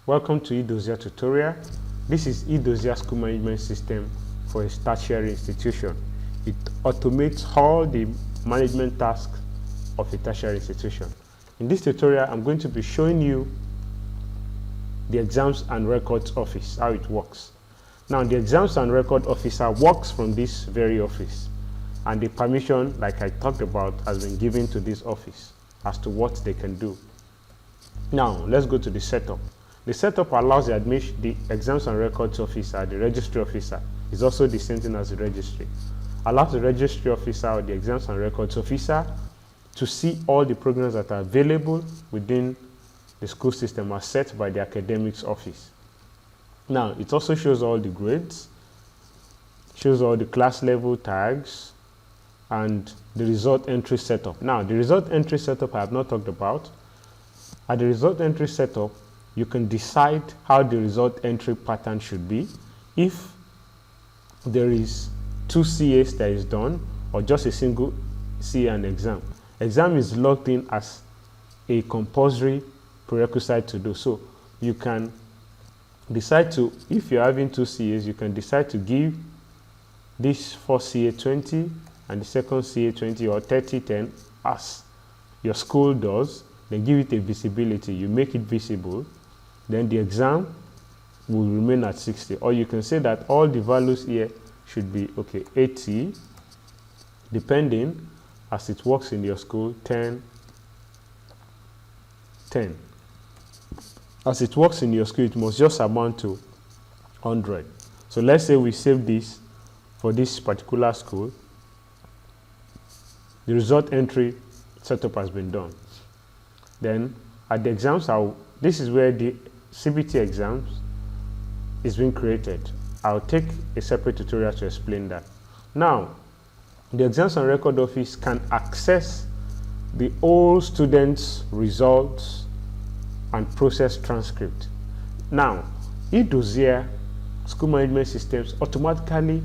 Welcome to Edozzier tutorial. This is Edozzier school management system for a tertiary institution. It automates all the management tasks of a tertiary institution. In this tutorial, I'm going to be showing you the exams and records office, how it works. Now, the exams and record officer works from this very office, and the permission, like I talked about, has been given to this office as to what they can do. Now, let's go to the setup. The setup allows the exams and records officer, the registry officer, is also the same thing as the registry. Allows the registry officer or the exams and records officer to see all the programs that are available within the school system as set by the academics office. Now, it also shows all the grades, shows all the class level tags, and the result entry setup. Now, the result entry setup I have not talked about. At the result entry setup, you can decide how the result entry pattern should be. If there is 2 CAs that is done, or just a single CA and exam. Exam is logged in as a compulsory prerequisite to do. So you can decide to, if you're having 2 CAs, you can decide to give this first CA 20 and the second CA 20 or 30-10 as your school does. Then give it a visibility. You make it visible. Then the exam will remain at 60. Or you can say that all the values here should be, okay, 80, depending as it works in your school, 10, 10. As it works in your school, it must just amount to 100. So let's say we save this for this particular school. The result entry setup has been done. Then at the exams, this is where the CBT exams is being created. I'll take a separate tutorial to explain that. Now, the exams and record office can access the all students' results and process transcript. Now, Edozzier school management systems automatically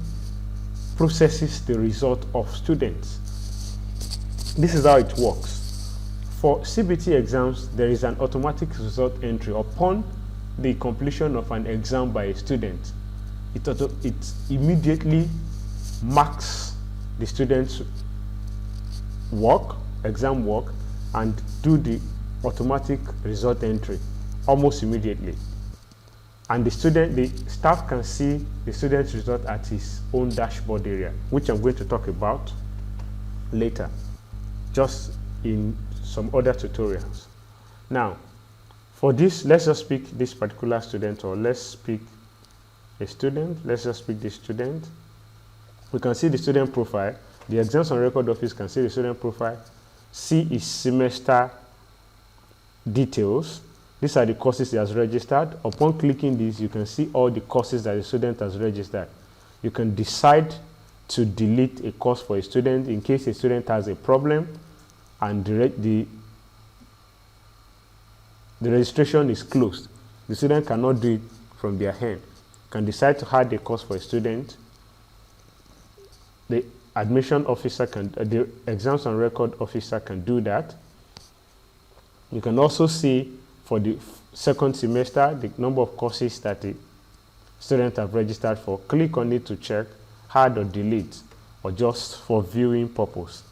processes the result of students. This is how it works. For CBT exams, there is an automatic result entry upon the completion of an exam by a student. It immediately marks the student's work, exam work, and do the automatic result entry almost immediately. And the staff can see the student's result at his own dashboard area, which I'm going to talk about later, just in some other tutorials. Now, for this, let's just pick this particular student, or let's pick a student. Let's just pick this student. We can see the student profile. The exams and record office can see the student profile, see his semester details. These are the courses he has registered. Upon clicking this, you can see all the courses that the student has registered. You can decide to delete a course for a student in case a student has a problem and the registration is closed. The student cannot do it from their hand. You can decide to add a course for a student. The admission officer the exams and record officer can do that. You can also see for the second semester the number of courses that the students have registered for. Click on it to check, add or delete, or just for viewing purpose.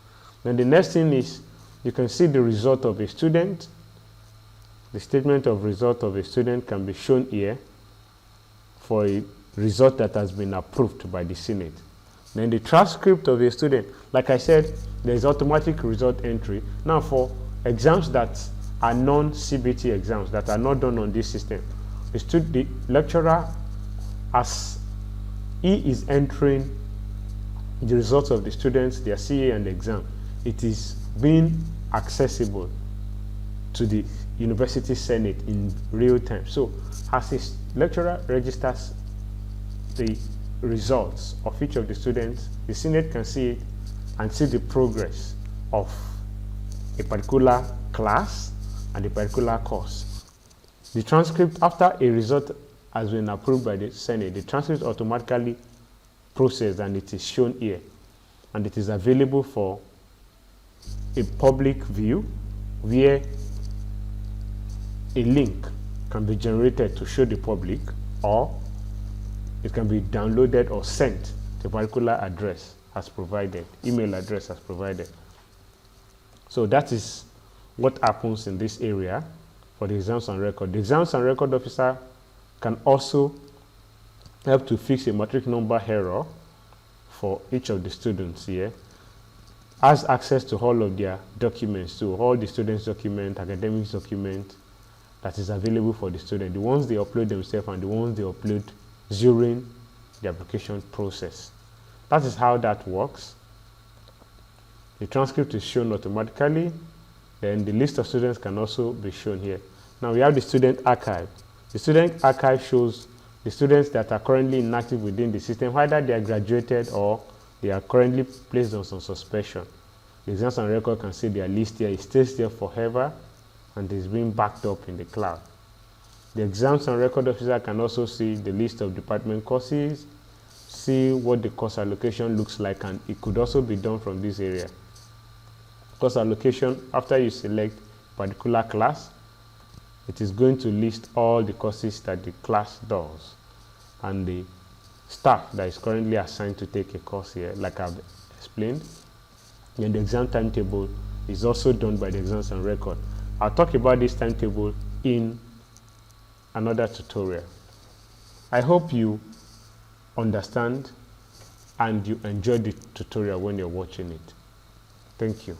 Then the next thing is you can see the result of a student. The statement of result of a student can be shown here for a result that has been approved by the Senate. Then the transcript of a student, like I said, there is automatic result entry. Now for exams that are non-CBT exams that are not done on this system, the lecturer, as he is entering the results of the students, their CA and the exam, it is being accessible to the University Senate in real time. So as a lecturer registers the results of each of the students, the Senate can see it and see the progress of a particular class and a particular course. The transcript, after a result has been approved by the Senate, the transcript automatically processed and it is shown here, and it is available for a public view via a link can be generated to show the public, or it can be downloaded or sent to a particular address as provided, email address as provided. So that is what happens in this area for the exams and record. The exams and record officer can also help to fix a matric number error for each of the students here. Has access to all of their documents, so all the students' document, academics document that is available for the student, the ones they upload themselves and the ones they upload during the application process. That is how that works. The transcript is shown automatically. Then the list of students can also be shown here. Now we have the student archive. The student archive shows the students that are currently inactive within the system, either they are graduated or they are currently placed on some suspension. The exams and record can see their list here. It stays there forever and is being backed up in the cloud. The exams and record officer can also see the list of department courses, see what the course allocation looks like, and it could also be done from this area. Course allocation, after you select a particular class, it is going to list all the courses that the class does and the staff that is currently assigned to take a course here, like I've explained. And the exam timetable is also done by the exams and record. I'll talk about this timetable in another tutorial. I hope you understand and you enjoy the tutorial when you're watching it. Thank you.